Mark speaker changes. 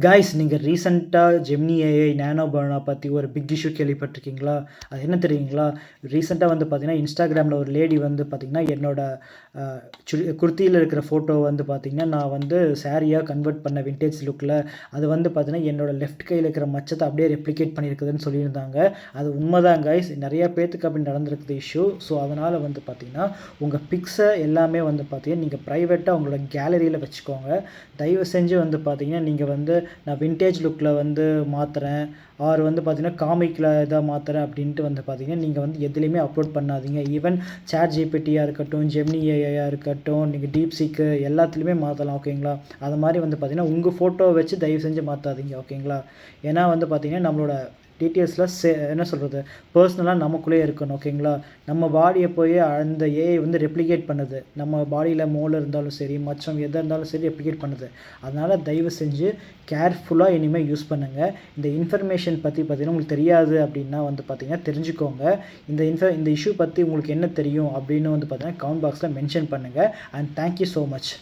Speaker 1: Guys, நீங்கள் ரீசெண்டாக Gemini AI நானோ பர்னா பற்றி ஒரு பிக் இஷ்யூ கேள்விப்பட்டிருக்கீங்களா? அது என்ன தெரியுங்களா? ரீசெண்டாக வந்து பார்த்தீங்கன்னா, இன்ஸ்டாகிராமில் ஒரு லேடி வந்து பார்த்தீங்கன்னா, என்னோட குர்த்தியில் இருக்கிற ஃபோட்டோ வந்து பார்த்தீங்கன்னா, நான் வந்து சாரியாக கன்வெர்ட் பண்ண விண்டேஜ் லுக்கில் அது வந்து பார்த்தீங்கன்னா, என்னோட லெஃப்ட் கையில் இருக்கிற மச்சத்தை அப்படியே ரெப்ளிகேட் பண்ணியிருக்குதுன்னு சொல்லியிருந்தாங்க. அது உண்மைதான் காய்ஸ். நிறையா பேத்துக்கு அப்படி நடந்திருக்குது இஷ்யூ. ஸோ அதனால் வந்து பார்த்தீங்கன்னா, உங்கள் பிக்ஸை எல்லாமே வந்து பார்த்தீங்கன்னா, நீங்கள் ப்ரைவேட்டாக உங்களோட கேலரியில் வச்சுக்கோங்க. தயவு செஞ்சு வந்து பார்த்தீங்கன்னா, நீங்கள் வந்து நான் விண்டேஜ் லுக்கில் வந்து மாற்றுறேன் ஆர் வந்து பார்த்தீங்கன்னா காமிக்கில் இதாக மாற்றுறேன் அப்படின்ட்டு வந்து பார்த்தீங்கன்னா, நீங்கள் வந்து எதுலேயுமே அப்லோட் பண்ணாதீங்க. ஈவன் சாட் ஜிபிடியாக இருக்கட்டும், ஜெமினி ஏஐயாக இருக்கட்டும், நீங்கள் டீப்சீக்கு எல்லாத்துலேயுமே மாற்றலாம். ஓகேங்களா? அது மாதிரி வந்து பார்த்தீங்கன்னா, உங்கள் ஃபோட்டோவை வச்சு தயவு செஞ்சு மாற்றாதீங்க. ஓகேங்களா? ஏன்னா வந்து பார்த்தீங்கன்னா, நம்மளோட டீட்டெயில்ஸில் என்ன சொல்கிறது, பர்சனலாக நமக்குள்ளேயே இருக்கணும். ஓகேங்களா? நம்ம பாடியை போய் அந்த ஏஐ வந்து ரெப்ளிகேட் பண்ணுது. நம்ம பாடியில் மோல் இருந்தாலும் சரி, மச்சம் எதாக இருந்தாலும் சரி ரெப்ளிகேட் பண்ணுது. அதனால் தயவு செஞ்சு கேர்ஃபுல்லாக இனிமேல் யூஸ் பண்ணுங்கள். இந்த இன்ஃபர்மேஷன் பற்றி பார்த்தீங்கன்னா, உங்களுக்கு தெரியாது அப்படின்னா வந்து பார்த்தீங்கன்னா தெரிஞ்சுக்கோங்க. இந்த இஷ்யூ பற்றி உங்களுக்கு என்ன தெரியும் அப்படின்னு வந்து பார்த்தீங்கன்னா கமெண்ட் பாக்ஸில் மென்ஷன் பண்ணுங்கள். And thank you so much.